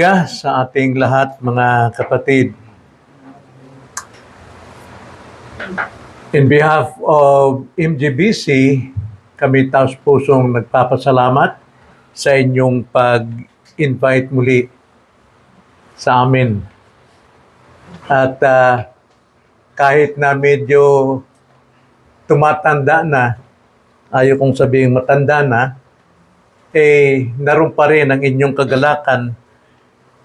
Sa ating lahat mga kapatid. In behalf of MGBC, kami taos pusong nagpapasalamat sa inyong pag-invite muli sa amin. At kahit na medyo tumatanda na, ayaw kong sabihin matanda na, naroon pa rin ang inyong kagalakan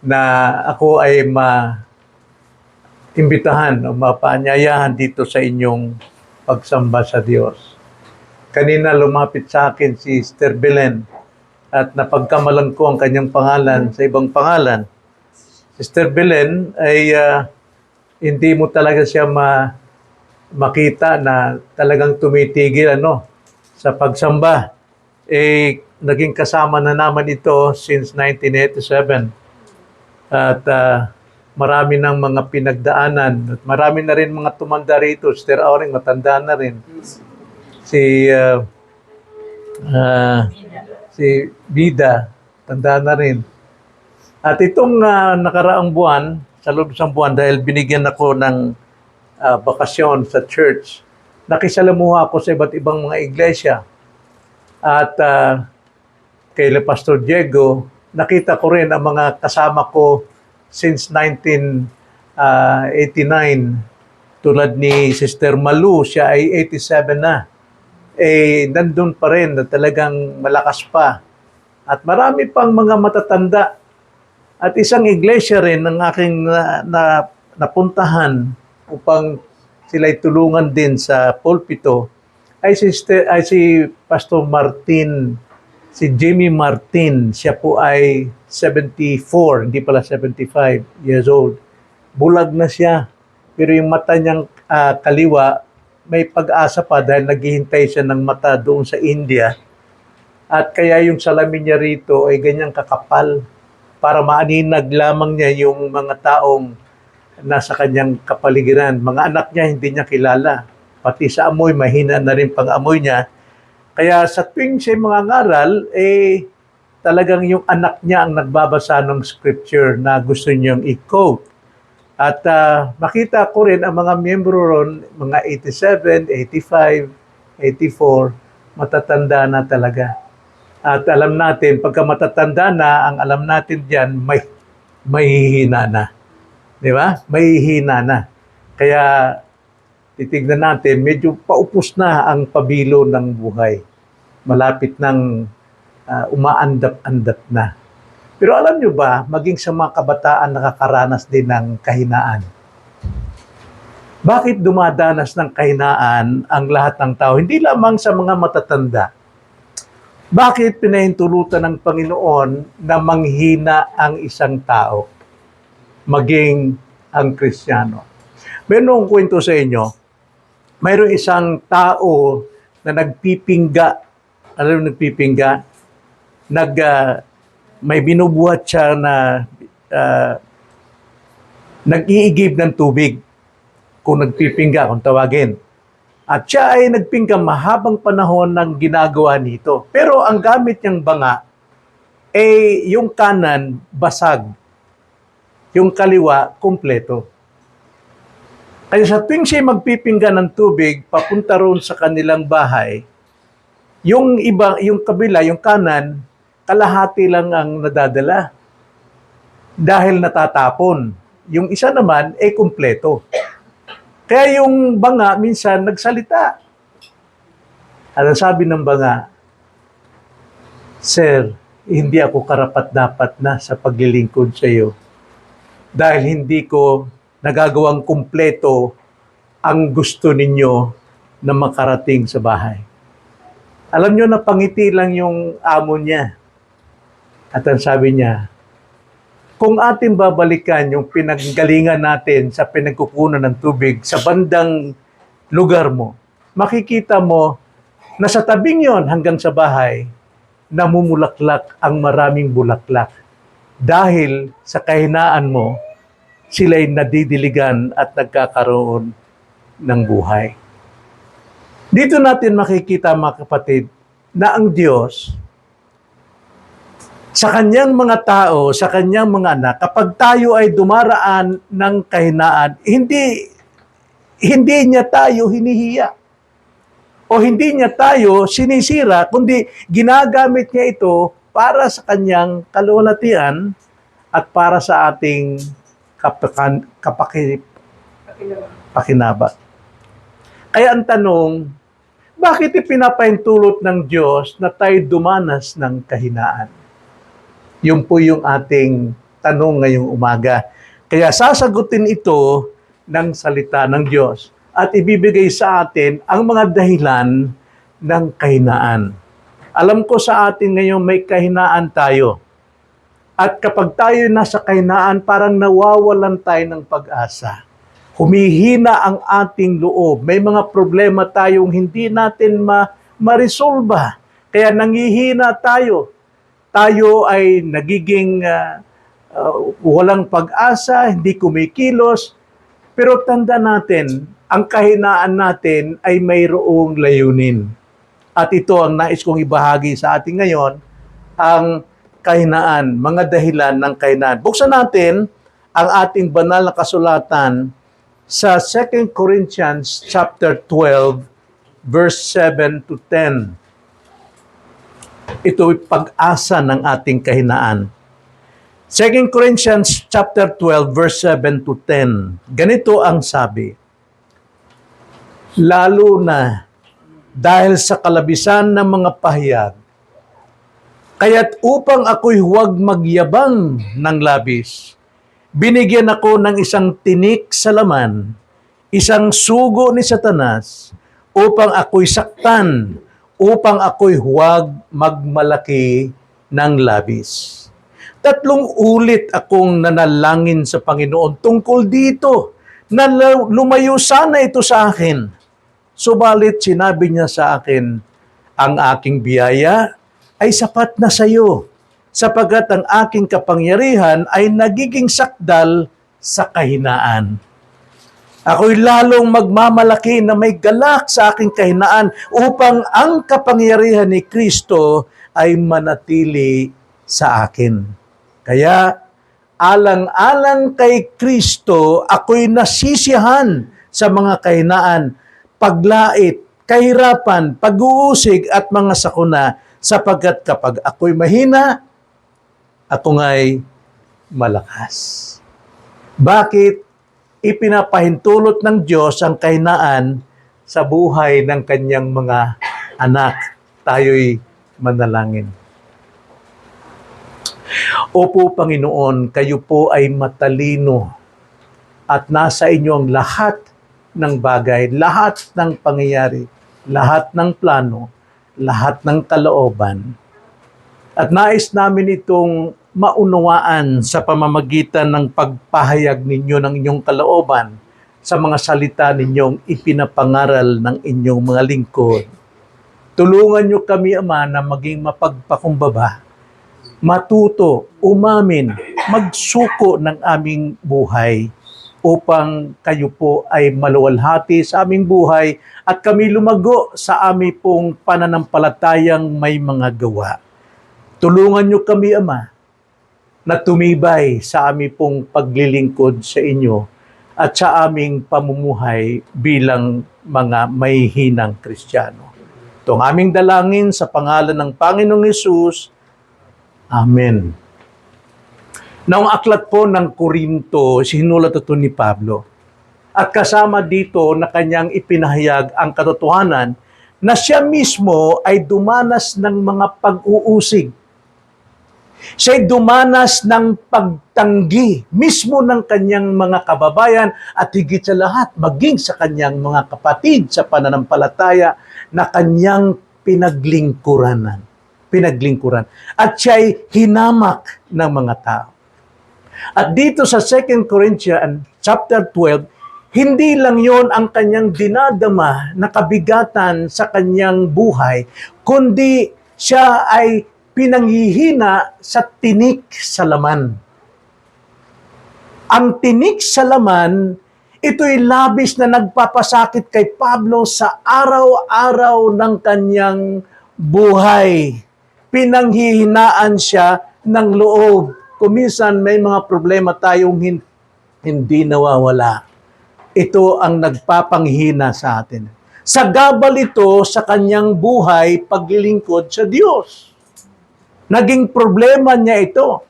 na ako ay imbitahan o mapaanyayahan dito sa inyong pagsamba sa Diyos. Kanina lumapit sa akin si Sister Belen at napagkamalan ko ang kanyang pangalan sa ibang pangalan. Sister Belen ay hindi mo talaga siya makita na talagang tumitigil sa pagsamba. Naging kasama na naman ito since 1987. At marami ng mga pinagdaanan at marami na rin mga tumanda rito. Sister Auring, matanda na rin. Si Bida, tanda na rin. At itong nakaraang buwan, sa loob ng buwan, dahil binigyan ako ng bakasyon sa church, nakisalamuha ako sa iba't ibang mga iglesia. At kay Pastor Diego, nakita ko rin ang mga kasama ko since 1989. Tulad ni Sister Malu, siya ay 87 na. Nandun pa rin na talagang malakas pa. At marami pang mga matatanda. At isang iglesia rin ng aking napuntahan upang sila'y tulungan din sa pulpito ay si Pastor Martin. Si Jimmy Martin, siya po ay 74, hindi pala 75 years old. Bulag na siya, pero yung mata niyang kaliwa, may pag-asa pa dahil naghihintay siya ng mata doon sa India. At kaya yung salamin niya rito ay ganyang kakapal para maaninag lamang niya yung mga taong nasa kanyang kapaligiran. Mga anak niya hindi niya kilala. Pati sa amoy, mahina na rin pang-amoy niya. Kaya sa tuwing siya mga ngaral, talagang yung anak niya ang nagbabasa ng scripture na gusto niyang i-quote. At makita ko rin ang mga miyembro ron, mga 87, 85, 84, matatanda na talaga. At alam natin, pagka matatanda na, ang alam natin diyan, may hihina na. Di ba? May hihina na. Kaya titignan natin, medyo paupos na ang pabilo ng buhay. Malapit nang umaandap-andap na. Pero alam nyo ba, maging sa mga kabataan nakakaranas din ng kahinaan. Bakit dumadanas ng kahinaan ang lahat ng tao? Hindi lamang sa mga matatanda. Bakit pinahintulutan ng Panginoon na manghina ang isang tao? Maging ang Kristiyano. Meron akong kwento sa inyo. Mayroong isang tao na nagpipingga. Alam mo nagpipingga? May binubuhat siya na nag-iigib ng tubig. Kung nagpipingga, kung tawagin. At siya ay nagpingga mahabang panahon ng ginagawa nito. Pero ang gamit niyang banga, yung kanan, basag. Yung kaliwa, kumpleto. Kaya sa tuwing siya magpipinggan ng tubig, papunta roon sa kanilang bahay, yung iba, yung kabila, yung kanan, kalahati lang ang nadadala. Dahil natatapon. Yung isa naman, kumpleto. Kaya yung banga, minsan, nagsalita. Ano sabi ng banga? Sir, hindi ako karapat-dapat na sa paglilingkod sa iyo. Dahil hindi ko nagagawang kumpleto ang gusto ninyo na makarating sa bahay. Alam nyo, napangiti lang yung amo niya. At ang sabi niya, kung ating babalikan yung pinanggalingan natin sa pinagkukunan ng tubig sa bandang lugar mo, makikita mo na sa tabing yon hanggang sa bahay, namumulaklak ang maraming bulaklak. Dahil sa kahinaan mo, sila'y nadidiligan at nagkakaroon ng buhay. Dito natin makikita mga kapatid na ang Diyos sa kanyang mga tao, sa kanyang mga anak, kapag tayo ay dumaraan ng kahinaan, hindi niya tayo hinihiya o hindi niya tayo sinisira, kundi ginagamit niya ito para sa kanyang kaluwalhatian at para sa ating pakinabang. Kaya ang tanong, bakit ipinapahintulot ng Diyos na tayo dumanas ng kahinaan? Yun po yung ating tanong ngayong umaga. Kaya sasagutin ito ng salita ng Diyos at ibibigay sa atin ang mga dahilan ng kahinaan. Alam ko sa atin ngayon may kahinaan tayo. At kapag tayo nasa kahinaan, parang nawawalan tayo ng pag-asa. Humihina ang ating loob. May mga problema tayong hindi natin ma-resolve. Kaya nangihina tayo. Tayo ay nagiging walang pag-asa, hindi kumikilos. Pero tanda natin, ang kahinaan natin ay mayroong layunin. At ito ang nais kong ibahagi sa atin ngayon, ang kahinaan, mga dahilan ng kahinaan. Buksan natin ang ating banal na kasulatan sa 2 Corinthians chapter 12, verse 7 to 10. Ito'y pag-asa ng ating kahinaan. 2 Corinthians chapter 12, verse 7 to 10. Ganito ang sabi, lalo na dahil sa kalabisan ng mga pahayag, kaya't upang ako'y huwag magyabang ng labis, binigyan ako ng isang tinik sa laman, isang sugo ni Satanas, upang ako'y saktan, upang ako'y huwag magmalaki ng labis. 3 ulit akong nanalangin sa Panginoon tungkol dito, na lumayo sana ito sa akin. Subalit sinabi niya sa akin, ang aking biyaya ay sapat na sa iyo, sapagkat ang aking kapangyarihan ay nagiging sakdal sa kahinaan. Ako'y lalong magmamalaki na may galak sa aking kahinaan upang ang kapangyarihan ni Kristo ay manatili sa akin. Kaya, alang-alang kay Kristo, ako'y nasisiyahan sa mga kahinaan, paglait, kahirapan, pag-uusig at mga sakuna, sapagkat kapag ako'y mahina, ako nga'y malakas. Bakit ipinapahintulot ng Diyos ang kahinaan sa buhay ng kanyang mga anak? Tayo'y manalangin. Opo, Panginoon, kayo po ay matalino at nasa inyo ang lahat ng bagay, lahat ng pangyayari, lahat ng plano, lahat ng kalooban. At nais namin itong maunawaan sa pamamagitan ng pagpahayag ninyo ng inyong kalooban sa mga salita ninyong ipinapangaral ng inyong mga lingkod. Tulungan niyo kami, Ama, na maging mapagpakumbaba, matuto, umamin, magsuko ng aming buhay upang kayo po ay maluwalhati sa aming buhay at kami lumago sa aming pong pananampalatayang may mga gawa. Tulungan niyo kami, Ama, na tumibay sa aming pong paglilingkod sa inyo at sa aming pamumuhay bilang mga may hinang Kristiyano. Ito ang aming dalangin sa pangalan ng Panginoong Hesus. Amen. Noong aklat po ng Korinto, sinulat ito ni Pablo. At kasama dito na kanyang ipinahayag ang katotohanan na siya mismo ay dumanas ng mga pag-uusig. Siya'y dumanas ng pagtanggi mismo ng kanyang mga kababayan at higit sa lahat, maging sa kanyang mga kapatid sa pananampalataya na kanyang pinaglingkuran. At siya'y hinamak ng mga tao. At dito sa 2 Corinthians chapter 12, hindi lang yon ang kanyang dinadama na kabigatan sa kanyang buhay, kundi siya ay pinanghihina sa tinik sa laman. Ang tinik sa laman, ito'y labis na nagpapasakit kay Pablo sa araw-araw ng kanyang buhay. Pinanghihinaan siya ng loob. Kuminsan may mga problema tayong hindi nawawala. Ito ang nagpapanghina sa atin. Sagabal ito sa kanyang buhay paglilingkod sa Diyos. Naging problema niya ito.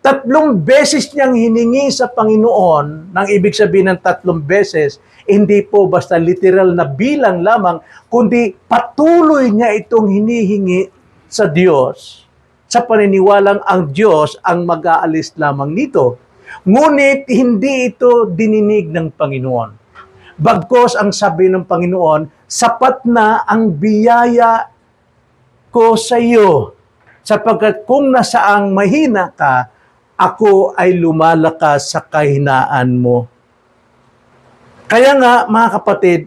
3 beses niyang hiningi sa Panginoon, nang ibig sabihin ng 3 beses, hindi po basta literal na bilang lamang, kundi patuloy niya itong hinihingi sa Diyos, sa paniniwalang ang Diyos ang mag-aalis lamang nito. Ngunit hindi ito dininig ng Panginoon. Bagkos ang sabi ng Panginoon, sapat na ang biyaya ko sa iyo, sapagkat kung nasaang mahina ka, ako ay lumalakas sa kahinaan mo. Kaya nga, mga kapatid,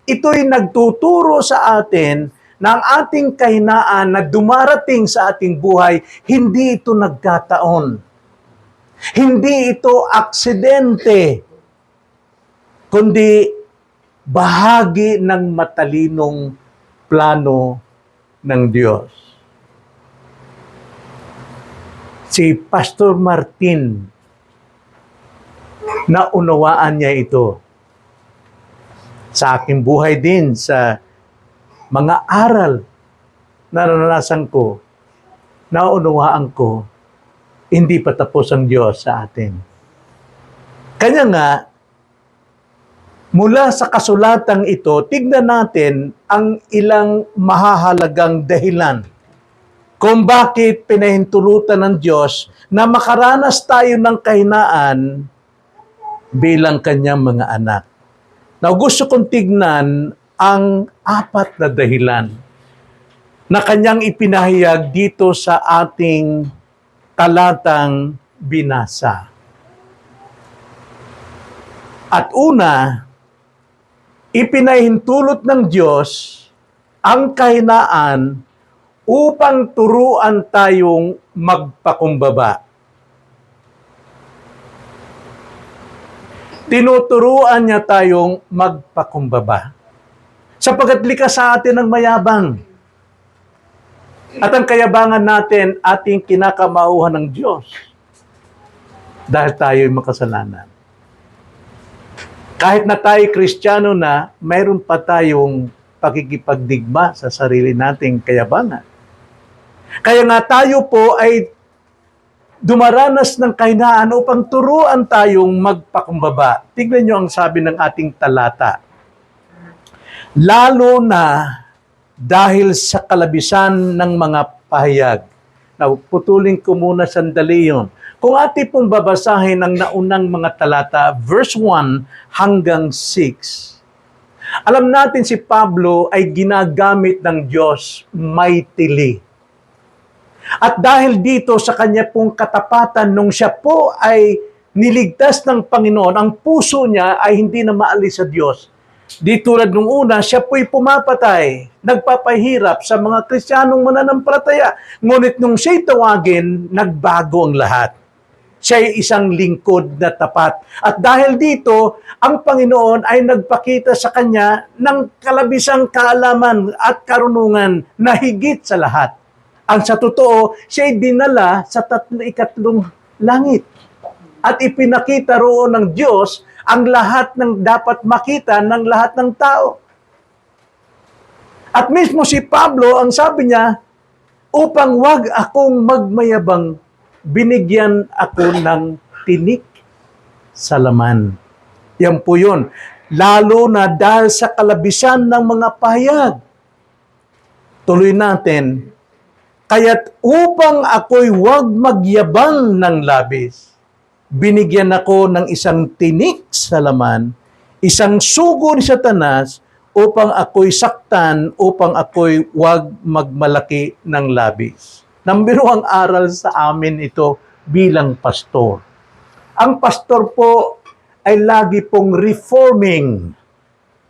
ito'y nagtuturo sa atin na ang ating kahinaan na dumarating sa ating buhay, hindi ito nagkataon. Hindi ito aksidente, kundi bahagi ng matalinong plano ng Diyos. Si Pastor Martin, naunawaan niya ito. Sa aking buhay din, sa mga aral na naranasan ko, naunawaan ko, hindi pa tapos ang Diyos sa atin. Kanya nga, mula sa kasulatang ito, tignan natin ang ilang mahahalagang dahilan kung bakit pinahintulutan ng Diyos na makaranas tayo ng kahinaan bilang kanyang mga anak. Now, gusto kong tignan ang 4 na dahilan na kanyang ipinahayag dito sa ating talatang binasa. At una, ipinahintulot ng Diyos ang kahinaan upang turuan tayong magpakumbaba. Tinuturuan niya tayong magpakumbaba. Sapagkat likas sa atin ang mayabang. At ang kayabangan natin, ating kinakamauhan ng Diyos. Dahil tayo'y makasalanan. Kahit na tayo Kristiyano na, mayroon pa tayong pakikipagdigma sa sarili nating kayabangan. Kaya nga tayo po ay dumaranas ng kahinaan upang turuan tayong magpakumbaba. Tignan niyo ang sabi ng ating talata. Lalo na dahil sa kalabisan ng mga pahayag. Now, putulin ko muna sandali yun. Kung ating pong babasahin ang naunang mga talata, verse 1 hanggang 6, alam natin si Pablo ay ginagamit ng Diyos mightily. At dahil dito sa kanya pong katapatan, nung siya po ay niligtas ng Panginoon, ang puso niya ay hindi na maalis sa Diyos. Di tulad nung una, siya po'y pumapatay, nagpapahirap sa mga Kristiyanong mananampalataya. Ngunit nung siya'y tawagin, nagbago ang lahat. Siya'y isang lingkod na tapat. At dahil dito, ang Panginoon ay nagpakita sa kanya ng kalabisang kaalaman at karunungan na higit sa lahat. Ang sa totoo, siya'y dinala sa 32 langit. At ipinakita roon ng Diyos ang lahat ng dapat makita ng lahat ng tao. At mismo si Pablo, ang sabi niya, upang wag akong magmayabang, binigyan ako ng tinik sa laman. Yan po yun. Lalo na dahil sa kalabisan ng mga pahayag. Tuloy natin. Kaya't upang ako'y wag magyabang ng labis, binigyan ako ng isang tinik sa laman, isang sugo ni Satanas, upang ako'y saktan, upang ako'y wag magmalaki ng labis. Nambiro ang aral sa amin ito bilang pastor. Ang pastor po ay lagi pong reforming,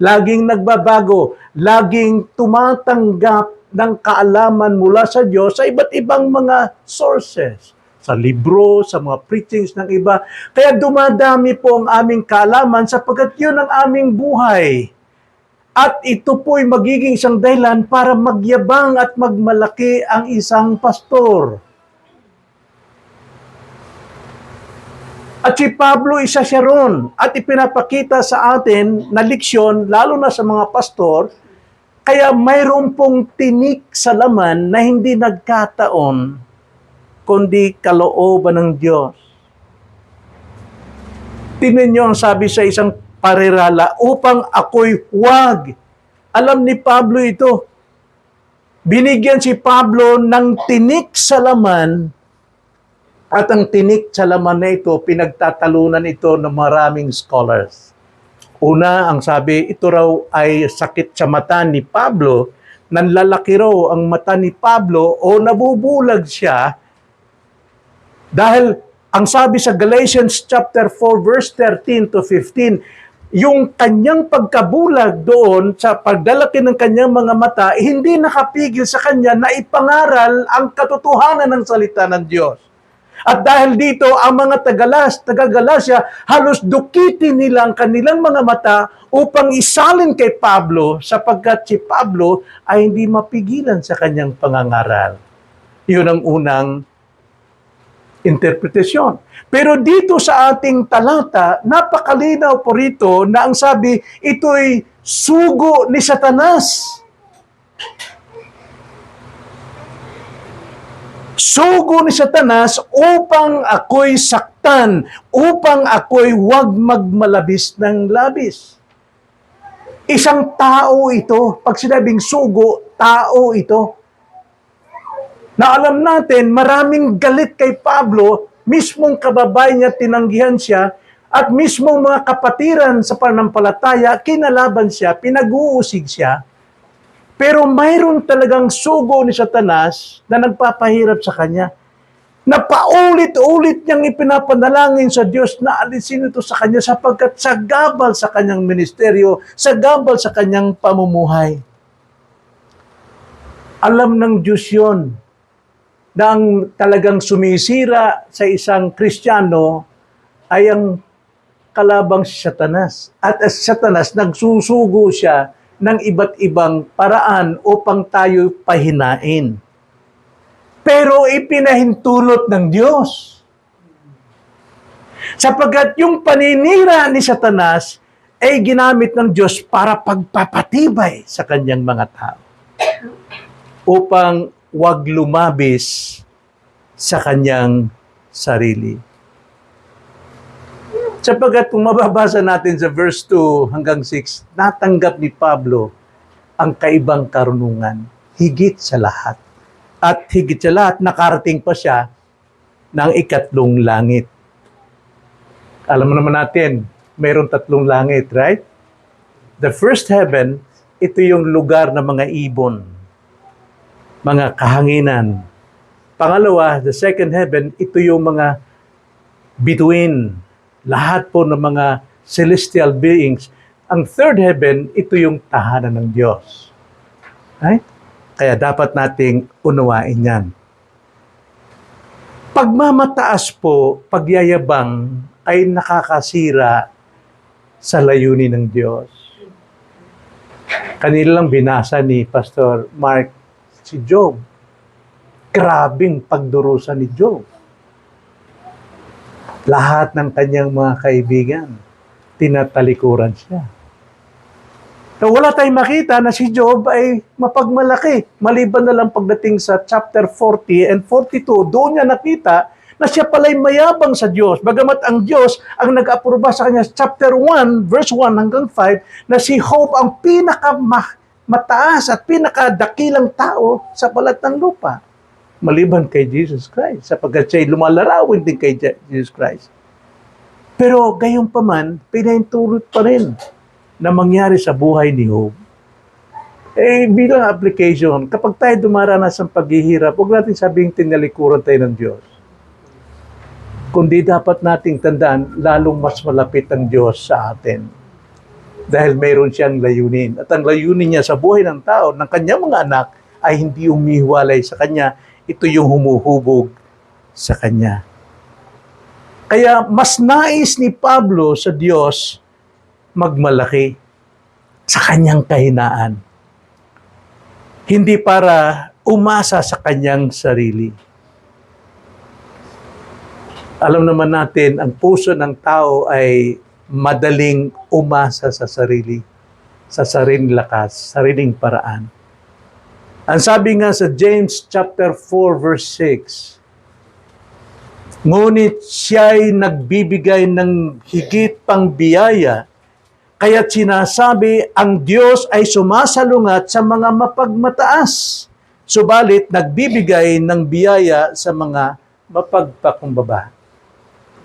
laging nagbabago, laging tumatanggap ng kaalaman mula sa Diyos sa iba't ibang mga sources, sa libro, sa mga preachings ng iba. Kaya dumadami po ang aming kaalaman sapagkat yun ang aming buhay. At ito po'y magiging isang dahilan para magyabang at magmalaki ang isang pastor. At si Pablo, isa siya ron. At ipinapakita sa atin na leksyon, lalo na sa mga pastor, kaya mayroon pong tinik sa laman na hindi nagkataon, kundi kalooban ng Diyos. Tingnan niyo ang sabi sa isang parirala, upang ako'y huwag. Alam ni Pablo ito. Binigyan si Pablo ng tinik sa laman. At ang tinik sa laman na ito, pinagtatalunan ito ng maraming scholars. Una, ang sabi, ito raw ay sakit sa mata ni Pablo, nanlalaki raw ang mata ni Pablo o nabubulag siya dahil ang sabi sa Galatians chapter 4 verse 13 to 15, yung kanyang pagkabulag doon sa pagdalaki ng kanyang mga mata, hindi nakapigil sa kanya na ipangaral ang katotohanan ng salita ng Diyos. At dahil dito, ang mga taga-Galasya, halos dukitin nila ang kanilang mga mata upang isalin kay Pablo sapagkat si Pablo ay hindi mapigilan sa kanyang pangangaral. Yun ang unang interpretasyon. Pero dito sa ating talata, napakalinaw po rito na ang sabi, ito'y sugo ni Satanas. Sugo ni Satanas upang ako'y saktan, upang ako'y huwag magmalabis ng labis. Isang tao ito. Pag sinabing sugo, tao ito. Na alam natin, maraming galit kay Pablo, mismong kababayan niya tinanggihan siya, at mismong mga kapatiran sa pananampalataya, kinalaban siya, pinag-uusig siya. Pero mayroon talagang sugo ni Satanas na nagpapahirap sa kanya. Na paulit-ulit niyang ipinapanalangin sa Diyos na alisin ito sa kanya sapagkat sagabal sa kanyang ministeryo, sagabal sa kanyang pamumuhay. Alam ng Diyos yun na ang talagang sumisira sa isang Kristiyano ay ang kalabang si Satanas. At as Satanas, nagsusugo siya ng iba't ibang paraan upang tayo pahinain. Pero ipinahintulot ng Diyos. Sapagkat yung paninira ni Satanas ay ginamit ng Diyos para pagpapatibay sa kanyang mga tao. Upang wag lumabis sa kanyang sarili. Sapagkat kung mababasa natin sa verse 2 hanggang 6, natanggap ni Pablo ang kaibang karunungan, higit sa lahat. At higit sa lahat, nakarating pa siya ng ikatlong langit. Alam mo naman natin, mayroong tatlong langit, right? The first heaven, ito yung lugar ng mga ibon, mga kahanginan. Pangalawa, the second heaven, ito yung mga between, lahat po ng mga celestial beings. Ang third heaven, ito yung tahanan ng Diyos. Right? Kaya dapat nating unawain yan. Pagmamataas po, pagyayabang, ay nakakasira sa layunin ng Diyos. Kanila lang binasa ni Pastor Mark si Job. Grabing pagdurusa ni Job. Lahat ng kanyang mga kaibigan, tinatalikuran siya. So, wala tayong makita na si Job ay mapagmalaki. Maliban na lang pagdating sa chapter 40 and 42, doon niya nakita na siya pala'y mayabang sa Diyos. Bagamat ang Diyos ang nag-aproba sa kanya chapter 1, verse 1 hanggang 5, na si Job ang pinakamataas at pinakadakilang tao sa balat ng lupa. Maliban kay Jesus Christ, sapagkat siya'y lumalarawin din kay Jesus Christ. Pero gayon pa man, pinahintulot pa rin na mangyari sa buhay ni Job. Bilang application, kapag tayo dumaranas ng paghihirap, huwag natin sabing tinalikuran tayo ng Diyos. Kundi dapat nating tandaan, lalong mas malapit ang Diyos sa atin. Dahil mayroon siyang layunin. At ang layunin niya sa buhay ng tao, ng kanyang mga anak, ay hindi umihiwalay sa kanya. Ito yung humuhubog sa kanya. Kaya mas nais ni Pablo sa Diyos magmalaki sa kanyang kahinaan. Hindi para umasa sa kanyang sarili. Alam naman natin, ang puso ng tao ay madaling umasa sa sariling lakas, sariling paraan. Ang sabi nga sa James chapter 4 verse 6, ngunit siya'y nagbibigay ng higit pang biyaya, kaya't sinasabi, ang Diyos ay sumasalungat sa mga mapagmataas, subalit nagbibigay ng biyaya sa mga mapagpakumbaba.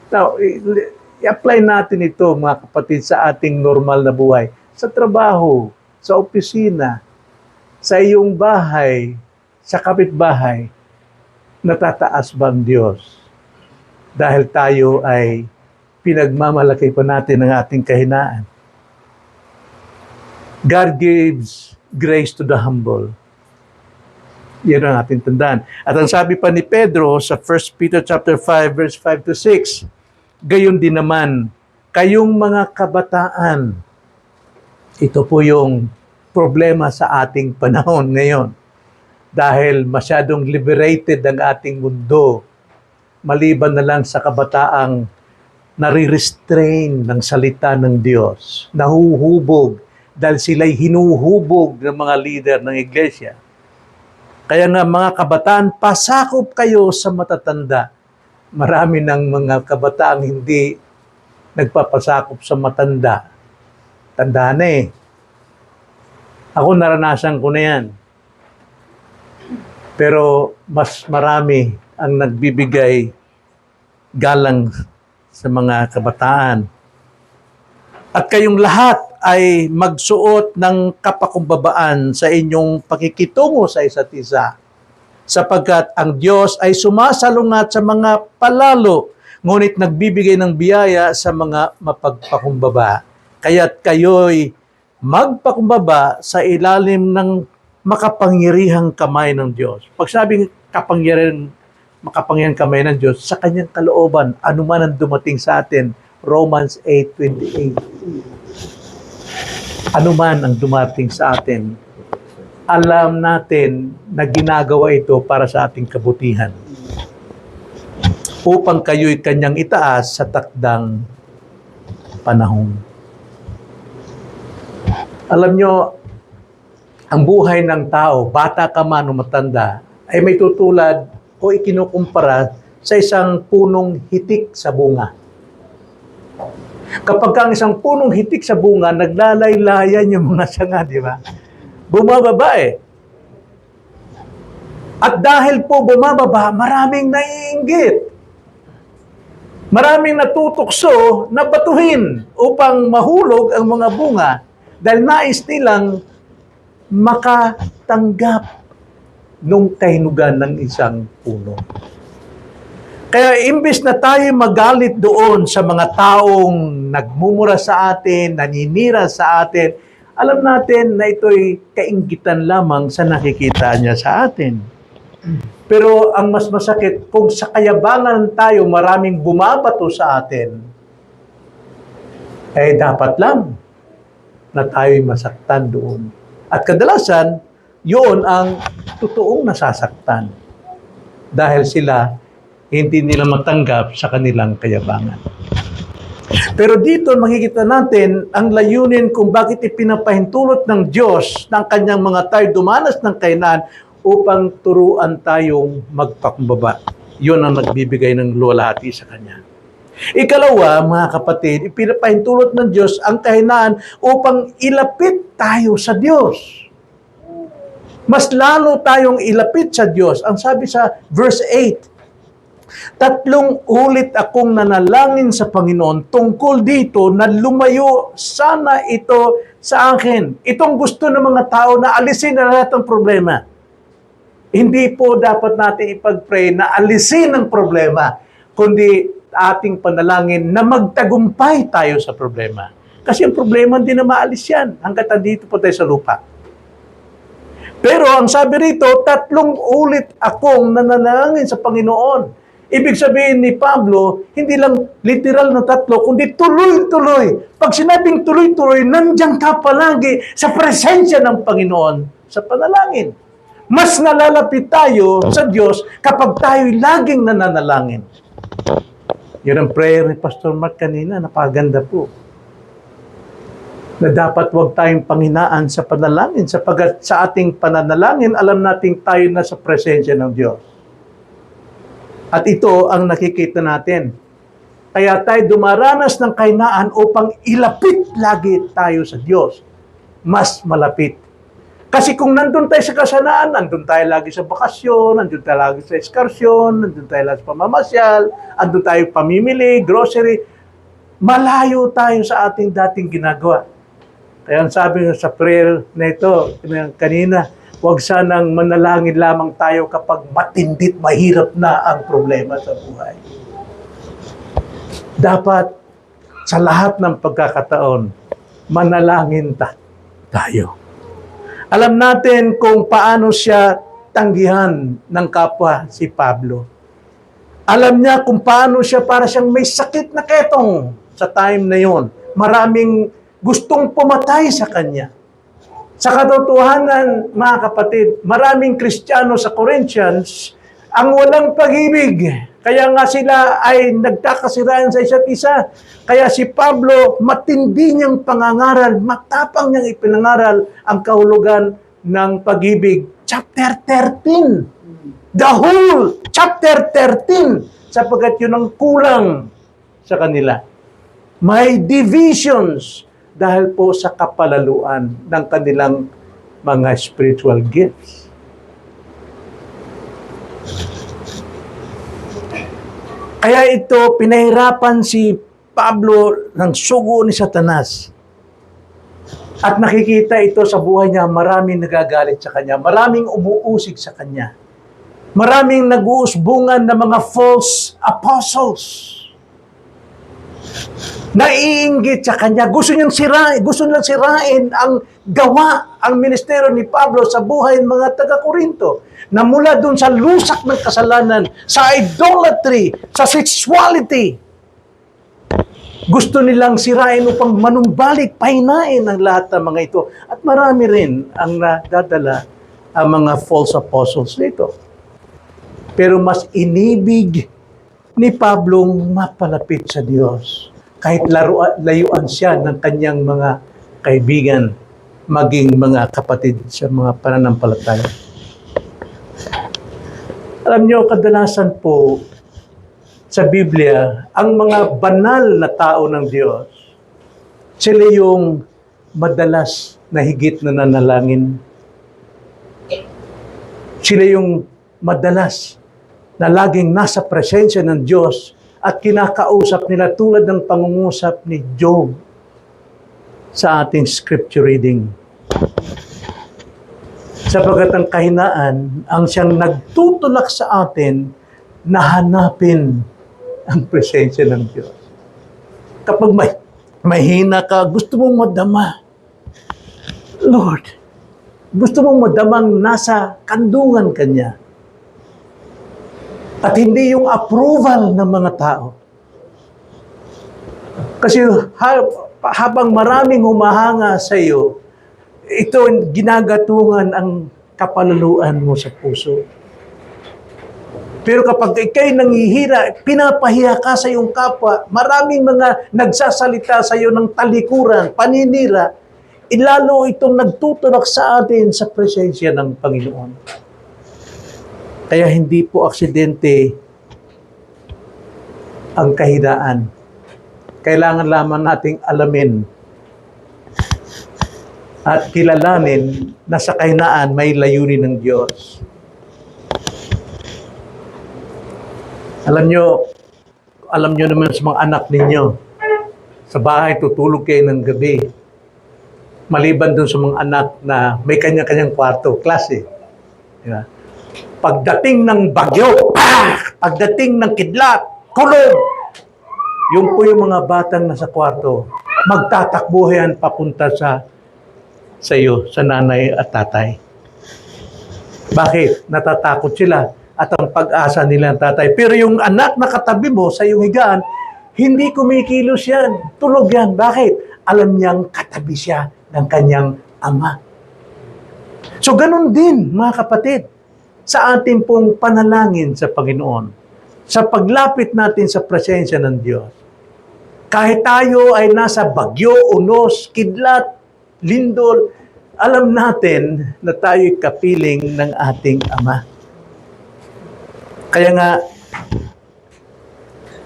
Now, i-apply natin ito, mga kapatid, sa ating normal na buhay. Sa trabaho, sa opisina, sa iyong bahay, sa kapitbahay, natataas ba ang Diyos? Dahil tayo ay pinagmamalaki pa natin ang ating kahinaan. God gives grace to the humble. Yan ang ating tandaan. At ang sabi pa ni Pedro sa 1 Peter chapter 5 verse 5 to 6, gayon din naman, kayong mga kabataan, ito po yung problema sa ating panahon ngayon. Dahil masyadong liberated ang ating mundo, maliban na lang sa kabataang nare-restrain ng salita ng Diyos, nahuhubog dahil sila'y hinuhubog ng mga leader ng iglesia. Kaya nga mga kabataan, pasakop kayo sa matatanda. Marami ng mga kabataang hindi nagpapasakop sa matanda. Tanda na eh. Ako naranasan ko na yan. Pero mas marami ang nagbibigay galang sa mga kabataan. At kayong lahat ay magsuot ng kapakumbabaan sa inyong pakikitungo sa isa't isa, sapagkat ang Diyos ay sumasalungat sa mga palalo, ngunit nagbibigay ng biyaya sa mga mapagpakumbaba. Kaya't kayo'y magpakumbaba sa ilalim ng makapangyarihang kamay ng Diyos. Pag sabing makapangyarihang kamay ng Diyos, sa kanyang kalooban, anuman ang dumating sa atin, Romans 8:28. Ano man ang dumating sa atin, alam natin na ginagawa ito para sa ating kabutihan, upang kayo'y kanyang itaas sa takdang panahon. Alam nyo, ang buhay ng tao, bata ka man o matanda, ay may tutulad o ikinukumpara sa isang punong hitik sa bunga. Kapag ang isang punong hitik sa bunga, naglalaylayan yung mga sanga, di ba? Bumababa eh. At dahil po bumababa, maraming naiinggit. Maraming natutokso na batuhin upang mahulog ang mga bunga dahil nais nilang makatanggap nung kahinugan ng isang puno. Kaya imbes na tayo magalit doon sa mga taong nagmumura sa atin, naninira sa atin, alam natin na ito'y kainggitan lamang sa nakikita niya sa atin. Pero ang mas masakit, kung sa kayabangan tayo maraming bumabato sa atin, eh dapat lang na tayo'y masaktan doon. At kadalasan, yun ang totoong nasasaktan. Dahil sila hindi nila matanggap sa kanilang kayabangan. Pero dito makikita natin ang layunin kung bakit ipinapahintulot ng Diyos ng kanyang mga tayo dumanas ng kahinaan upang turuan tayong magpakumbaba. Yun ang nagbibigay ng luwalhati sa kanya. Ikalawa, mga kapatid, ipinapahintulot ng Diyos ang kahinaan upang ilapit tayo sa Diyos. Mas lalo tayong ilapit sa Diyos. Ang sabi sa verse 8, 3 ulit akong nanalangin sa Panginoon tungkol dito na lumayo sana ito sa akin. Itong gusto ng mga tao na alisin na lahat ng problema. Hindi po dapat natin ipag-pray na alisin ang problema, kundi ating panalangin na magtagumpay tayo sa problema. Kasi ang problema hindi na maalis yan hanggat andito po tayo sa lupa. Pero ang sabi rito, 3 ulit akong nanalangin sa Panginoon. Ibig sabihin ni Pablo, hindi lang literal na 3, kundi tuloy-tuloy. Pag sinabing tuloy-tuloy, nandiyan ka palagi sa presensya ng Panginoon sa panalangin. Mas nalalapit tayo sa Diyos kapag tayo'y laging nananalangin. Yun ang prayer ni Pastor Mark kanina, napaganda po. Na dapat huwag tayong panghinaan sa panalangin sapagat sa ating pananalangin, alam nating tayo na sa presensya ng Diyos. At ito ang nakikita natin. Kaya tayo dumaranas ng kahinaan upang ilapit lagi tayo sa Diyos. Mas malapit. Kasi kung nandun tayo sa kasanaan, nandun tayo lagi sa bakasyon, nandun tayo lagi sa eskarsyon, nandun tayo lagi sa pamamasyal, nandun tayo pamimili, grocery, malayo tayo sa ating dating ginagawa. Kaya ang sabi sa prayer na ito, kanina, huwag sanang manalangin lamang tayo kapag matindit, mahirap na ang problema sa buhay. Dapat sa lahat ng pagkakataon, manalangin tayo. Alam natin kung paano siya tanggihan ng kapwa si Pablo. Alam niya kung paano siya para siyang may sakit na ketong sa time na yon. Maraming gustong pumatay sa kanya. Sa katotohanan, mga kapatid, maraming Kristiyano sa Corinthians ang walang pag-ibig. Kaya nga sila ay nagkakasiraan sa isa't isa. Kaya si Pablo, matindi niyang pangangaral, matapang niyang ipinangaral ang kahulugan ng pag-ibig. Chapter 13. The whole chapter 13. Sapagkat yun ang kulang sa kanila. May divisions dahil po sa kapalaluan ng kanilang mga spiritual gifts. Kaya ito, pinahirapan si Pablo ng sugo ni Satanas. At nakikita ito sa buhay niya, maraming nagagalit sa kanya, maraming umuusig sa kanya. Maraming nag-uusbungan ng mga false apostles. Naiinggit sa kanya, gusto nilang sirain ang gawa, ang ministeryo ni Pablo sa buhay ng mga taga-Korinto. Na mula dun sa lusak ng kasalanan, sa idolatry, sa sexuality, gusto nilang sirain upang manumbalik, pahinain ang lahat ng mga ito. At marami rin ang nadadala ang mga false apostles nito. Pero mas inibig ni Pablo mapalapit sa Diyos. Kahit layuan siya ng kanyang mga kaibigan, maging mga kapatid sa mga pananampalataya. Alam niyo, kadalasan po sa Biblia, ang mga banal na tao ng Diyos, sila yung madalas na higit na nanalangin. Sila yung madalas na laging nasa presensya ng Diyos at kinakausap nila tulad ng pangungusap ni Job sa ating scripture reading. Sapagat ang kahinaan ang siyang nagtutulak sa atin na hanapin ang presensya ng Diyos. Kapag mahina ka, gusto mong madama. Lord, gusto mong madamang nasa kandungan ka niya. At hindi yung approval ng mga tao. Kasi habang maraming humahanga sa iyo, ito ginagatungan ang kapalaluan mo sa puso. Pero kapag ikay nanghihira, pinapahiya ka sa iyong kapwa, maraming mga nagsasalita sa iyo ng talikuran, paninira, ilalo itong nagtutulak sa atin sa presensya ng Panginoon. Kaya hindi po aksidente ang kahinaan. Kailangan lamang nating alamin at kilalanin na sa kahinaan may layunin ng Diyos. Alam nyo naman sa mga anak ninyo, sa bahay tutulog kayo ng gabi. Maliban dun sa mga anak na may kanya-kanyang kwarto, klase. Diba? Pagdating ng bagyo, pagdating ng kidlat, kulog, yun po yung mga batang nasa kwarto, magtatakbo yan papunta sa iyo, sa nanay at tatay. Bakit? Natatakot sila at ang pag-asa nila ng tatay. Pero yung anak na katabi mo sa iyong higaan, hindi kumikilos yan. Tulog yan. Bakit? Alam niyang katabi siya ng kanyang ama. So ganun din, mga kapatid, sa ating pong panalangin sa Panginoon. sa paglapit natin sa presensya ng Diyos. Kahit tayo ay nasa bagyo, unos, kidlat, lindol, alam natin na tayo'y kapiling ng ating Ama. Kaya nga,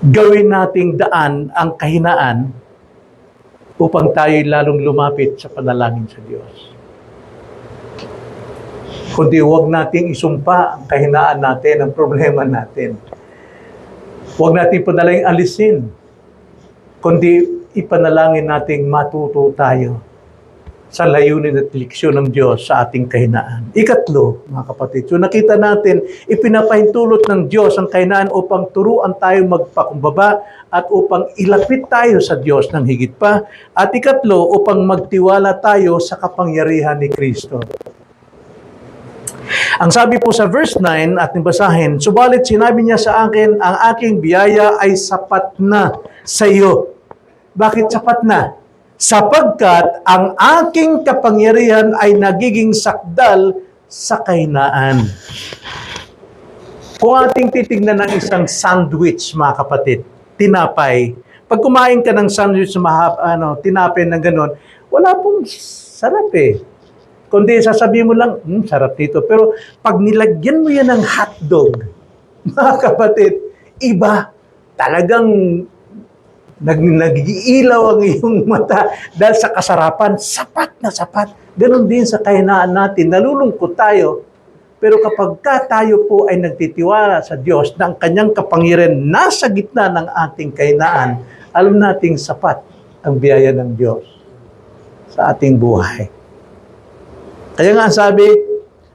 gawin nating daan ang kahinaan upang tayo'y lalong lumapit sa panalangin sa Diyos. Kundi huwag nating isumpa ang kahinaan natin, ang problema natin. Huwag natin padaling alisin, kundi ipanalangin nating matuto tayo sa layunin at leksyon ng Diyos sa ating kahinaan. Ikatlo, mga kapatid, so nakita natin, ipinapahintulot ng Diyos ang kahinaan upang turuan tayo magpakumbaba at upang ilapit tayo sa Diyos ng higit pa. At ikatlo, upang magtiwala tayo sa kapangyarihan ni Kristo. Ang sabi po sa verse 9 at basahin, subalit sinabi niya sa akin, ang aking biyaya ay sapat na sa iyo. Bakit sapat na? Sapagkat ang aking kapangyarihan ay nagiging sakdal sa kahinaan. Kung ating titignan ng isang sandwich, mga kapatid, tinapay, pag kumain ka ng sandwich na tinapay na gano'n, wala pong sarap eh. Kundi sasabihin mo lang, sarap dito. Pero pag nilagyan mo yan ng hotdog, mga kapatid, iba. Talagang nag-iilaw ang iyong mata dahil sa kasarapan, sapat na sapat. Ganon din sa kahinaan natin, nalulungkot tayo. Pero kapag tayo po ay nagtitiwala sa Diyos na ang kanyang kapangyarihan nasa gitna ng ating kahinaan, alam nating sapat ang biyaya ng Diyos sa ating buhay. Kaya nga sabi,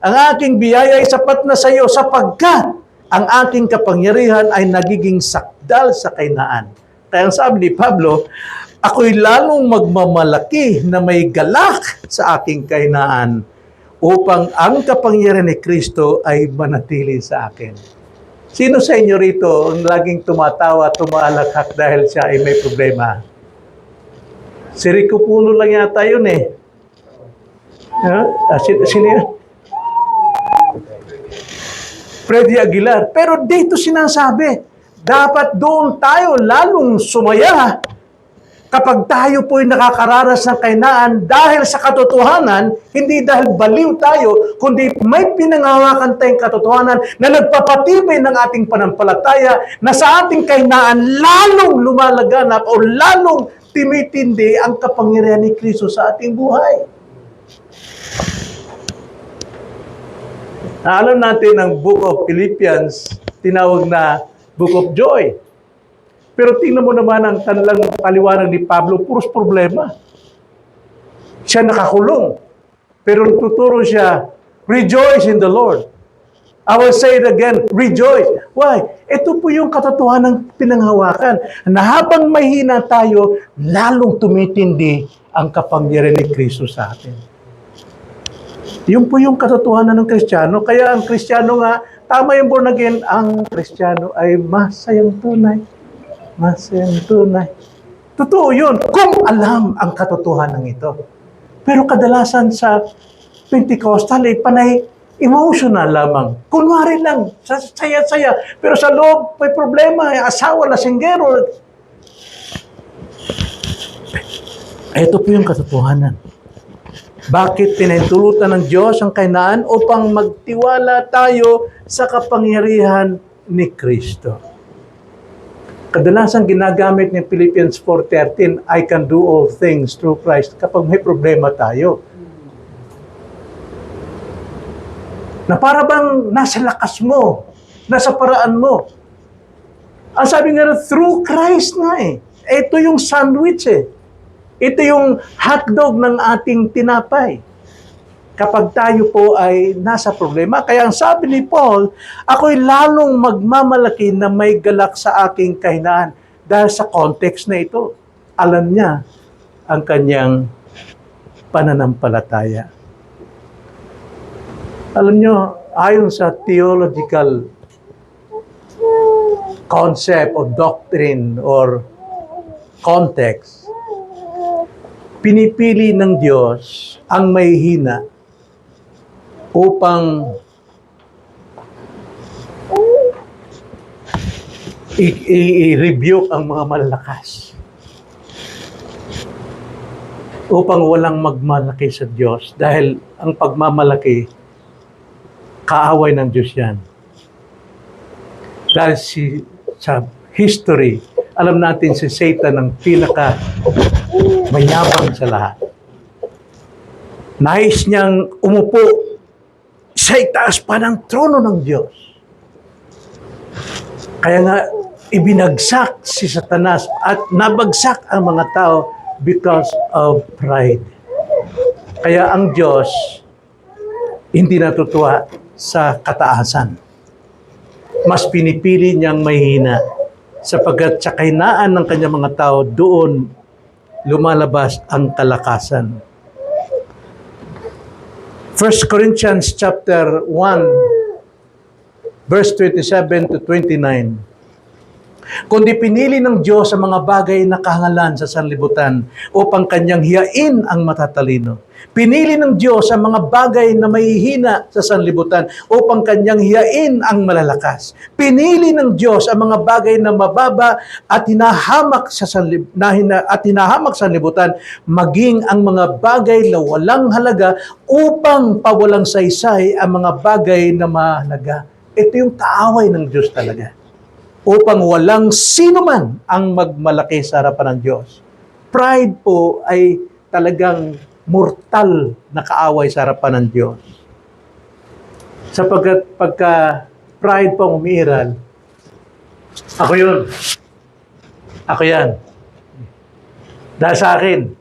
ang aking biyaya ay sapat na sa iyo sapagkat ang aking kapangyarihan ay nagiging sakdal sa kahinaan. Kaya sabi ni Pablo, ako'y lalong magmamalaki na may galak sa aking kahinaan upang ang kapangyarihan ni Kristo ay manatili sa akin. Sino sa inyo rito ang laging tumatawa, tumaalakak dahil siya ay may problema? Si Rico Puno lang yata yun eh. Sino yun? Freddy Aguilar. Pero dito sinasabi, dapat doon tayo lalong sumaya kapag tayo po'y nakakaranas ng kahinaan dahil sa katotohanan, hindi dahil baliw tayo, kundi may pinangahawakan tayong katotohanan na nagpapatibay ng ating panampalataya na sa ating kahinaan lalong lumalaganap o lalong timitindi ang kapangyarihan ni Kristo sa ating buhay. Alam natin ang Book of Philippians, tinawag na Book of Joy. Pero tingnan mo naman ang kanilang paliwanag ni Pablo, puros problema. Siya nakakulong. Pero tuturo siya, rejoice in the Lord. I will say it again, rejoice. Why? Ito po yung katotohanan ng pinanghawakan. Na habang mahina tayo, lalong tumitindi ang kapangyarihan ni Kristo sa atin. Yun po yung katotohanan ng Kristiyano. Kaya ang Kristiyano nga, tama yung born again, ang Kristiyano ay masayang tunay. Masayang tunay. Totoo yun, kung alam ang katotohanan ito. Pero kadalasan sa Pentecostal, panay emotional lamang. Kunwari lang, saya-saya. Pero sa loob, may problema, asawa, lasinggero. Ito po yung katotohanan. Bakit pinahintulutan ng Diyos ang kahinaan? Upang magtiwala tayo sa kapangyarihan ni Kristo. Kadalasan ginagamit ng Philippians 4:13, I can do all things through Christ kapag may problema tayo. Na para bang nasa lakas mo, nasa paraan mo. Ang sabi nga, through Christ nga eh. Ito yung sandwich eh. Ito yung hotdog ng ating tinapay. Kapag tayo po ay nasa problema. Kaya ang sabi ni Paul, ako'y lalong magmamalaki na may galak sa aking kahinaan. Dahil sa context na ito, alam niya ang kanyang pananampalataya. Alam niyo, ayon sa theological concept or doctrine or context, pinipili ng Diyos ang may hina upang i-rebuke ang mga malalakas upang walang magmalaki sa Diyos. Dahil ang pagmamalaki, kaaway ng Diyos yan. Dahil sa history, alam natin si Satan ang pinaka mayabang sa lahat. Nais niyang umupo sa itaas pa ng trono ng Diyos. Kaya nga, ibinagsak si Satanas at nabagsak ang mga tao because of pride. Kaya ang Diyos hindi natutuwa sa kataasan. Mas pinipili niyang mahina sapagkat sa kahinaan ng kanyang mga tao, doon lumalabas ang kalakasan. 1 Corinthians chapter 1, verse 27 to 29. Kundi pinili ng Diyos ang mga bagay na kahangalan sa sanlibutan upang kanyang hiyain ang matatalino. Pinili ng Diyos ang mga bagay na mahihina sa sanlibutan upang kanyang hiyain ang malalakas. Pinili ng Diyos ang mga bagay na mababa at hinahamak sa sanlibutan, maging ang mga bagay na walang halaga upang pawalang saysay ang mga bagay na mahalaga. Ito yung kaaway ng Diyos talaga. Upang walang sino man ang magmalaki sa harapan ng Diyos. Pride po ay talagang mortal na kaaway sa harapan ng Diyos. Sapagkat pagka pride po umiiral, ako yun. Ako yan. Dahil sa akin,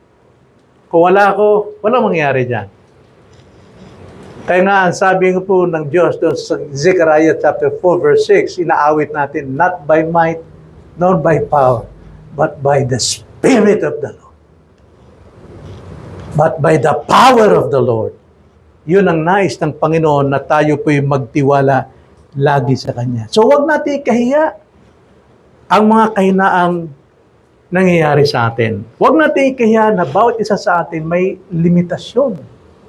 kung wala ako, walang mangyayari dyan. Kaya nga, ang sabi nga po ng Diyos doon sa Zechariah chapter 4, verse 6, inaawit natin, not by might, nor by power, but by the Spirit of the Lord. But by the power of the Lord. Yun ang nais ng Panginoon na tayo po'y magtiwala lagi sa Kanya. So huwag natin ikahiya ang mga kahinaang nangyayari sa atin. Huwag natin ikahiya na bawat isa sa atin may limitasyon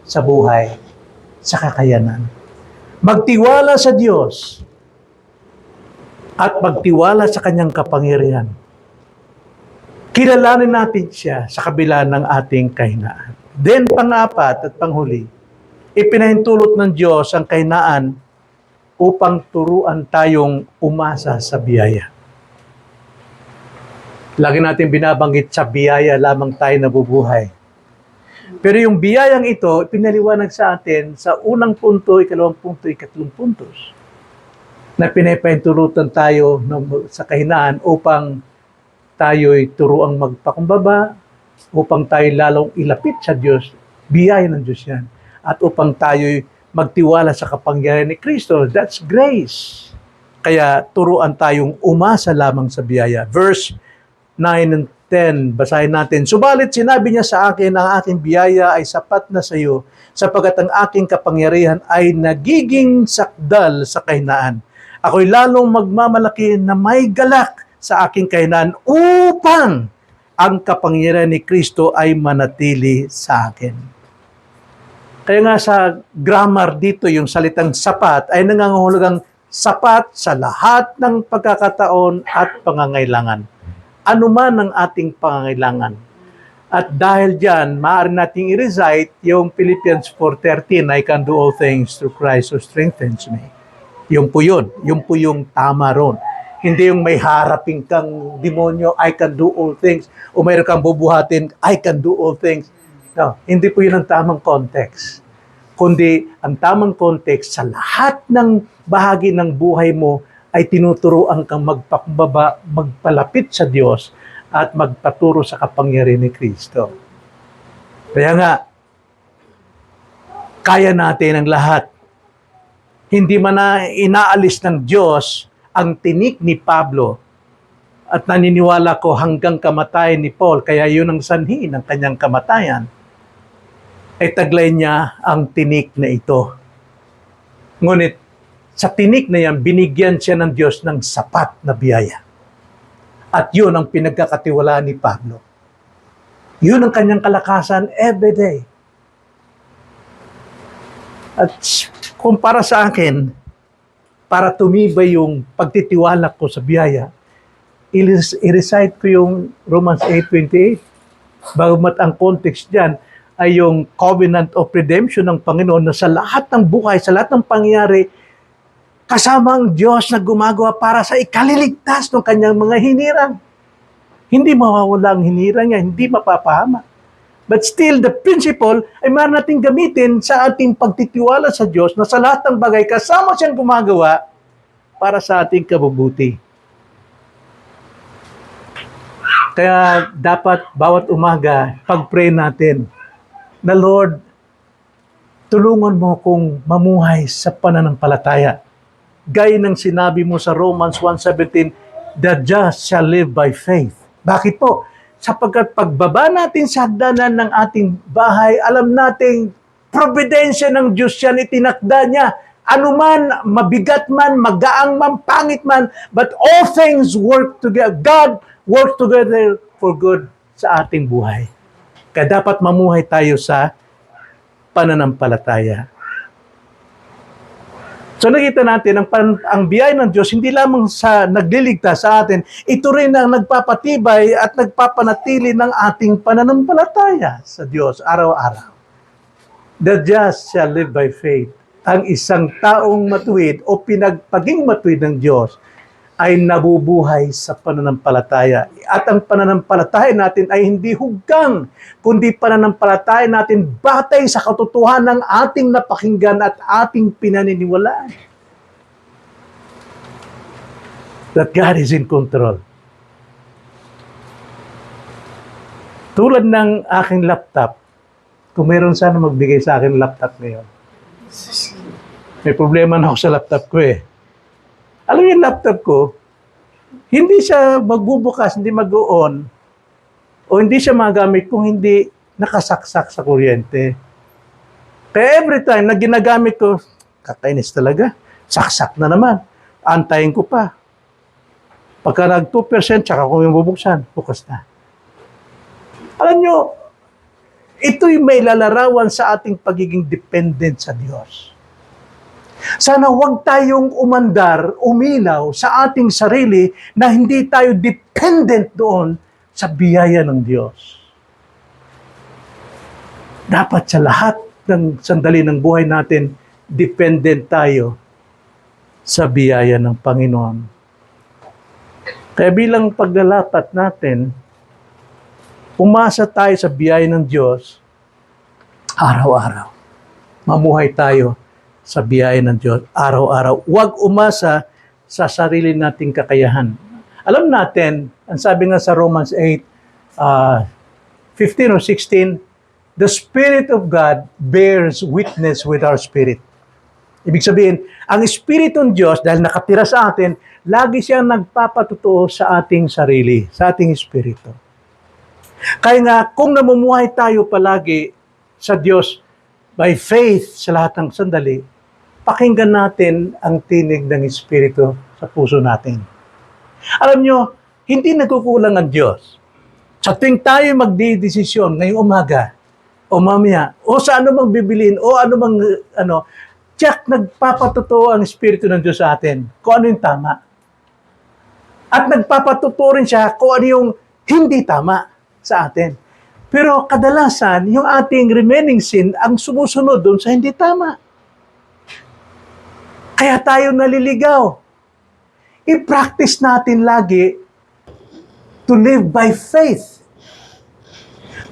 sa buhay, sa kakayanan. Magtiwala sa Diyos at magtiwala sa Kanyang kapangyarihan. Kilalanin natin siya sa kabila ng ating kahinaan. Then, pang-apat at panghuli, ipinahintulot ng Diyos ang kahinaan upang turuan tayong umasa sa biyaya. Lagi natin binabanggit sa biyaya lamang tayo nabubuhay. Pero yung biyayang ito, pinaliwanag sa atin sa unang punto, ikalawang punto, ikatlong puntos, na pinapahintulutan tayo sa kahinaan upang tayo'y turuang magpakumbaba, upang tayo lalong ilapit sa Diyos, biyaya ng Diyos yan, at upang tayo'y magtiwala sa kapangyarihan ni Kristo. That's grace. Kaya turuan tayong umasa lamang sa biyaya. Verse 9 and 10, basahin natin. Subalit sinabi niya sa akin, ang aking biyaya ay sapat na sa iyo, sapagkat ang aking kapangyarihan ay nagiging sakdal sa kahinaan. Ako'y lalong magmamalaki na may galak sa aking kahinaan upang ang kapangyarihan ni Kristo ay manatili sa akin. Kaya nga sa grammar dito, yung salitang sapat ay nangangahulugang sapat sa lahat ng pagkakataon at pangangailangan. Ano man ang ating pangangailangan. At dahil dyan, maaari nating i-recite yung Philippians 4:13, I can do all things through Christ who strengthens me. Yung po yun. Yung po yung tama ron. Hindi yung may harapin kang demonyo, I can do all things. O mayroon kang bubuhatin, I can do all things. No, hindi po yun ang tamang context. Kundi ang tamang context sa lahat ng bahagi ng buhay mo ay tinuturuan kang magpakumbaba, magpalapit sa Diyos at magpaturo sa kapangyarihan ni Kristo. Kaya nga, kaya natin ang lahat. Hindi man na inaalis ng Diyos ang tinik ni Pablo at naniniwala ko hanggang kamatayan ni Paul, kaya yun ang sanhi ng kanyang kamatayan, ay taglay niya ang tinik na ito. Ngunit sa tinik na yan, binigyan siya ng Diyos ng sapat na biyaya. At yun ang pinagkakatiwalaan ni Pablo. Yun ang kanyang kalakasan every day. At kung para sa akin, para tumibay yung pagtitiwala ko sa biyaya, i-recite ko yung Romans 8:28. Bagamat ang context dyan ay yung covenant of redemption ng Panginoon na sa lahat ng buhay, sa lahat ng pangyayari, kasama ang Diyos na gumagawa para sa ikaliligtas ng kanyang mga hinirang. Hindi mawawala ang hinirang niya, hindi mapapahama. But still, the principle ay maaari natin gamitin sa ating pagtitiwala sa Diyos na sa lahat ng bagay, kasama siyang gumagawa para sa ating kabubuti. Kaya dapat bawat umaga, pag-pray natin na Lord, tulungan mo akong mamuhay sa pananampalataya. Gaya ng sinabi mo sa Romans 1:17, the just shall live by faith. Bakit po? Sapagkat pagbaba natin sa hagdanan ng ating bahay, alam nating providensya ng Diyos yan, itinakda niya. Ano man, mabigat man, magaang man, pangit man, but all things work together. God works together for good sa ating buhay. Kaya dapat mamuhay tayo sa pananampalataya. So nakita natin, ang biyaya ng Diyos, hindi lamang sa nagliligtas sa atin, ito rin ang nagpapatibay at nagpapanatili ng ating pananampalataya sa Diyos araw-araw. The just shall live by faith. Ang isang taong matuwid o pinagpaging matuwid ng Diyos ay nabubuhay sa pananampalataya. At ang pananampalataya natin ay hindi huggang, kundi pananampalataya natin batay sa katotohanan ng ating napakinggan at ating pinaniniwalaan. That God is in control. Tulad ng aking laptop, kung meron sana magbigay sa akin laptop ngayon. May problema na ako sa laptop ko eh. Alam mo yung laptop ko, hindi siya magbubukas, hindi mag-on, o hindi siya magamit kung hindi nakasaksak sa kuryente. Kaya every time na ginagamit ko, kakainis talaga, saksak na naman. Antayin ko pa. Pagka nag 2%, tsaka kung yung bubuksan, bukas na. Alam nyo, ito'y may lalarawan sa ating pagiging dependent sa Diyos. Sana huwag tayong umandar, umilaw sa ating sarili na hindi tayo dependent doon sa biyaya ng Diyos. Dapat sa lahat ng sandali ng buhay natin, dependent tayo sa biyaya ng Panginoon. Kaya bilang paglalapat natin, umasa tayo sa biyaya ng Diyos araw-araw. Mamuhay tayo sa biyaya ng Diyos araw-araw. Huwag umasa sa sarili nating kakayahan. Alam natin, ang sabi nga sa Romans 8:15 or 16, the Spirit of God bears witness with our spirit. Ibig sabihin, ang Espiritu ng Diyos, dahil nakatira sa atin, lagi siyang nagpapatutuo sa ating sarili, sa ating Espiritu. Kaya nga, kung namumuhay tayo palagi sa Diyos by faith sa lahat ng sandali, pakinggan natin ang tinig ng Espiritu sa puso natin. Alam nyo, hindi nagkukulang ang Diyos. Sa tuwing tayo magdidesisyon ngayong umaga, o mamaya, o sa ano mang bibilin, o ano mang, tiyak nagpapatutuo ang Espiritu ng Diyos sa atin kung ano yung tama. At nagpapatutuo rin siya kung ano yung hindi tama sa atin. Pero kadalasan, yung ating remaining sin ang sumusunod doon sa hindi tama. Kaya tayo naliligaw. I-practice natin lagi to live by faith.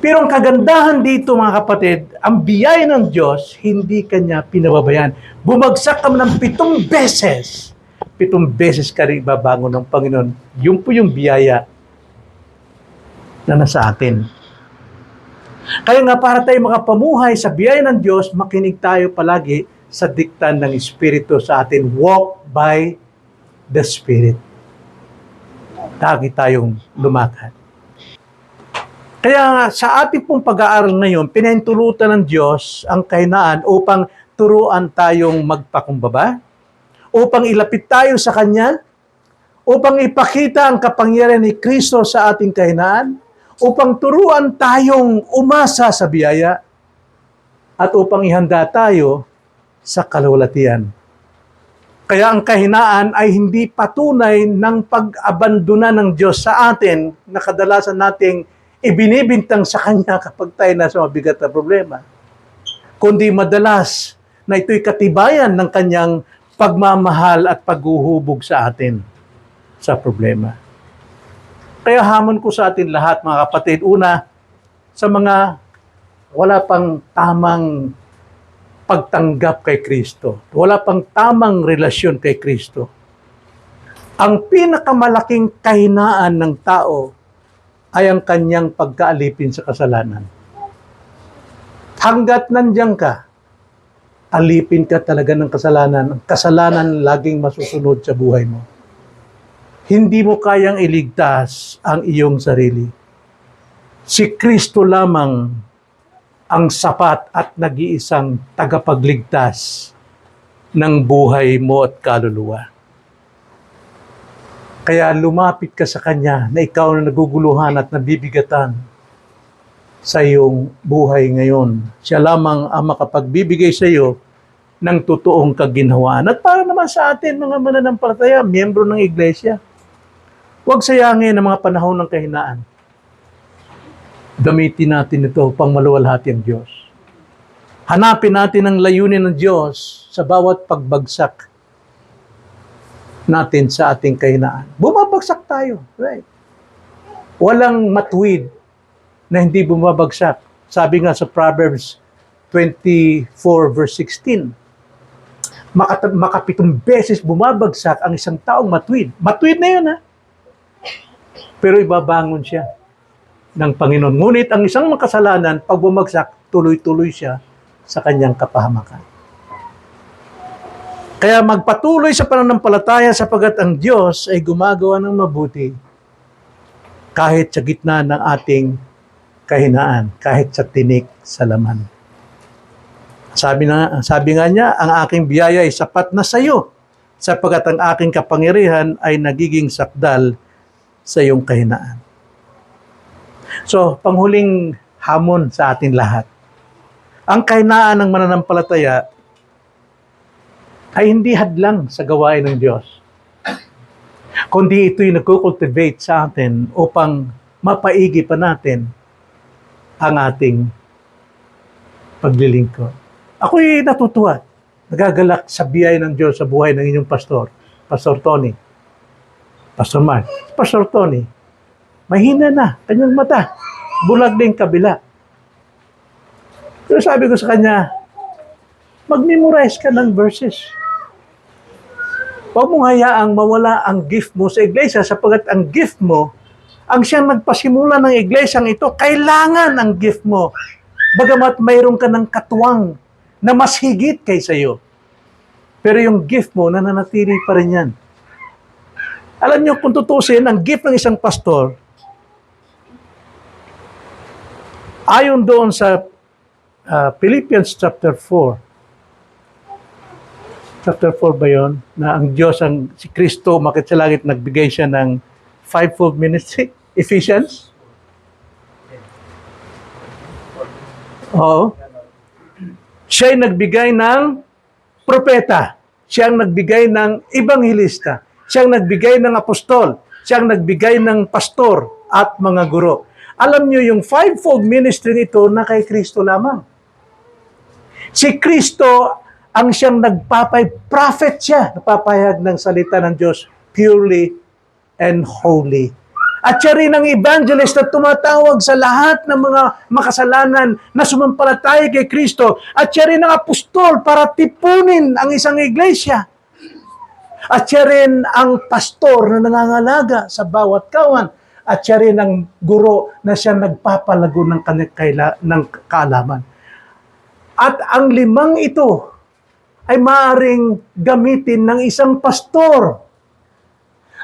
Pero ang kagandahan dito mga kapatid, ang biyaya ng Diyos, hindi kanya pinababayan. Bumagsak ka ng 7 beses. 7 beses ka rin ibabangon ng Panginoon. Yun po yung biyaya na nasa atin. Kaya nga para tayo makapamuhay sa biyaya ng Diyos, makinig tayo palagi sa dikta ng Espiritu sa atin. Walk by the Spirit. Lagi tayong lumakad. Kaya sa ating pong pag-aaral ngayon, pinahintulutan ng Diyos ang kahinaan upang turuan tayong magpakumbaba, upang ilapit tayo sa Kanya, upang ipakita ang kapangyarihan ni Kristo sa ating kahinaan, upang turuan tayong umasa sa biyaya, at upang ihanda tayo sa kalulatian. Kaya ang kahinaan ay hindi patunay ng pag-abandona ng Diyos sa atin na kadalasan nating ibinibintang sa Kanya kapag tayo nasa mabigat na problema. Kundi madalas na ito'y katibayan ng Kanyang pagmamahal at paghuhubog sa atin sa problema. Kaya hamon ko sa atin lahat, mga kapatid, una, sa mga wala pang tamang pagtanggap kay Kristo. Wala pang tamang relasyon kay Kristo. Ang pinakamalaking kahinaan ng tao ay ang kanyang pagkaalipin sa kasalanan. Hanggat nandiyan ka, alipin ka talaga ng kasalanan. Ang kasalanan laging masusunod sa buhay mo. Hindi mo kayang iligtas ang iyong sarili. Si Kristo lamang ang sapat at nag-iisang tagapagligtas ng buhay mo at kaluluwa. Kaya lumapit ka sa Kanya na ikaw na naguguluhan at nabibigatan sa iyong buhay ngayon. Siya lamang ang makapagbibigay sa iyo ng totoong kaginhawaan. At para naman sa atin, mga mananampalataya, miyembro ng iglesia, huwag sayangin ang mga panahon ng kahinaan. Gamitin natin ito pang maluwalhati ang Diyos. Hanapin natin ang layunin ng Diyos sa bawat pagbagsak natin sa ating kahinaan. Bumabagsak tayo, right? Walang matuwid na hindi bumabagsak. Sabi nga sa Proverbs 24 verse 16, makapitong beses bumabagsak ang isang taong matuwid. Matuwid na yun, ha? Pero ibabangon siya ng Panginoon. Ngunit ang isang makasalanan, pag bumagsak, tuloy-tuloy siya sa kanyang kapahamakan. Kaya magpatuloy sa pananampalataya sapagat ang Diyos ay gumagawa ng mabuti kahit sa gitna ng ating kahinaan, kahit sa tinik sa laman. Sabi nga niya, ang aking biyaya ay sapat na sa iyo sapagat ang aking kapangyarihan ay nagiging sakdal sa iyong kahinaan. So, panghuling hamon sa atin lahat. Ang kahinaan ng mananampalataya ay hindi hadlang sa gawain ng Diyos, kundi ito'y nagkukultivate sa atin upang mapaigi pa natin ang ating paglilingkod. Ako'y natutuwa, nagagalak sa biyaya ng Diyos sa buhay ng inyong pastor, Pastor Tony, Pastor Mark, Pastor Tony. Mahina na, kanyang mata. Bulag na yung kabila. Pero sabi ko sa kanya, mag-memorize ka ng verses. Huwag mong hayaang mawala ang gift mo sa iglesia sapagat ang gift mo, ang siyang nagpasimula ng iglesyang ito, kailangan ang gift mo. Bagamat mayroon ka ng katuwang na mas higit kaysa iyo. Pero yung gift mo, nananatili pa rin yan. Alam niyo, kung tutusin, ang gift ng isang pastor, ayon doon sa Philippians chapter 4. Chapter 4 ba yun? Na ang Diyos, si Kristo, makit sa langit, nagbigay siya ng fivefold ministry. Ephesians? Oo. Siya ay nagbigay ng propeta. Siya ang nagbigay ng ebanghilista. Siya ang nagbigay ng apostol. Siya ang nagbigay ng pastor at mga guro. Alam niyo yung fivefold ministry nito na kay Kristo lamang. Si Kristo ang siyang prophet siya, nagpapahayag ng salita ng Diyos purely and holy. At siya rin ang evangelist na tumatawag sa lahat ng mga makasalanan na sumampalataya kay Kristo. At siya rin ang apostol para tipunin ang isang iglesia. At siya rin ang pastor na nangangalaga sa bawat kawan. At siya rin ang guro na siya nagpapalago ng kaalaman. At ang limang ito ay maaaring gamitin ng isang pastor.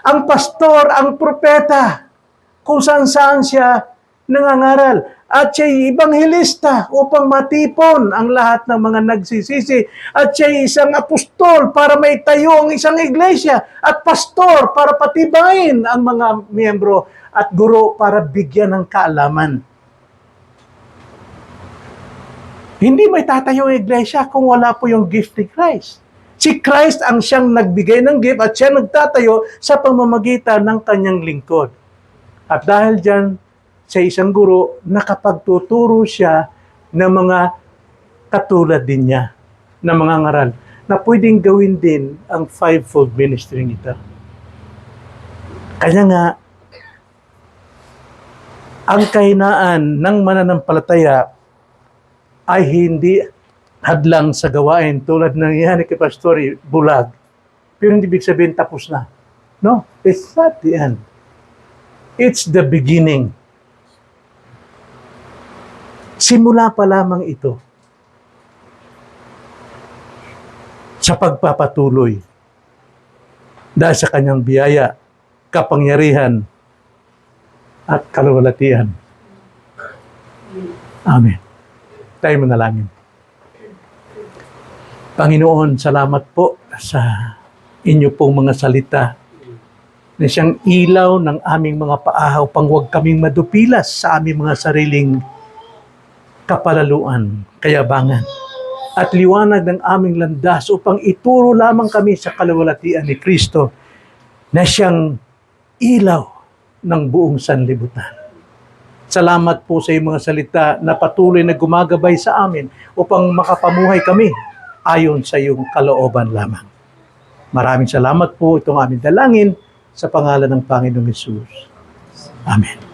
Ang pastor, ang propeta, kung saan-saan siya nangangaral. At siya'y ebanghilista upang matipon ang lahat ng mga nagsisisi. At siya'y isang apostol para maitayo ang isang iglesia. At pastor para patibayin ang mga miyembro. At guro para bigyan ng kaalaman. Hindi may tatayo ang iglesia kung wala po yung gift ni Christ. Si Christ ang siyang nagbigay ng gift at siya nagtatayo sa pamamagitan ng kanyang lingkod. At dahil dyan, sa isang guro, nakapagtuturo siya ng mga katulad din niya, ng mga ngaral, na pwedeng gawin din ang fivefold ministry nito. Kaya nga, ang kahinaan ng mananampalataya ay hindi hadlang sa gawain tulad ng yan kay Pastor Bulag. Pero hindi ibig sabihin tapos na. No, it's not the end. It's the beginning. Simula pa lamang ito sa pagpapatuloy dahil sa kanyang biyaya, kapangyarihan, at kaluwalhatian. Amen. Tayo manalangin. Panginoon, salamat po sa inyo pong mga salita na siyang ilaw ng aming mga paa upang huwag kaming madupilas sa aming mga sariling kapalaluan, kayabangan, at liwanag ng aming landas upang ituro lamang kami sa kaluwalhatian ni Kristo na siyang ilaw ng buong sanlibutan. Salamat po sa iyong mga salita na patuloy na gumagabay sa amin upang makapamuhay kami ayon sa iyong kalooban lamang. Maraming salamat po, itong aming dalangin sa pangalan ng Panginoong Hesus. Amen.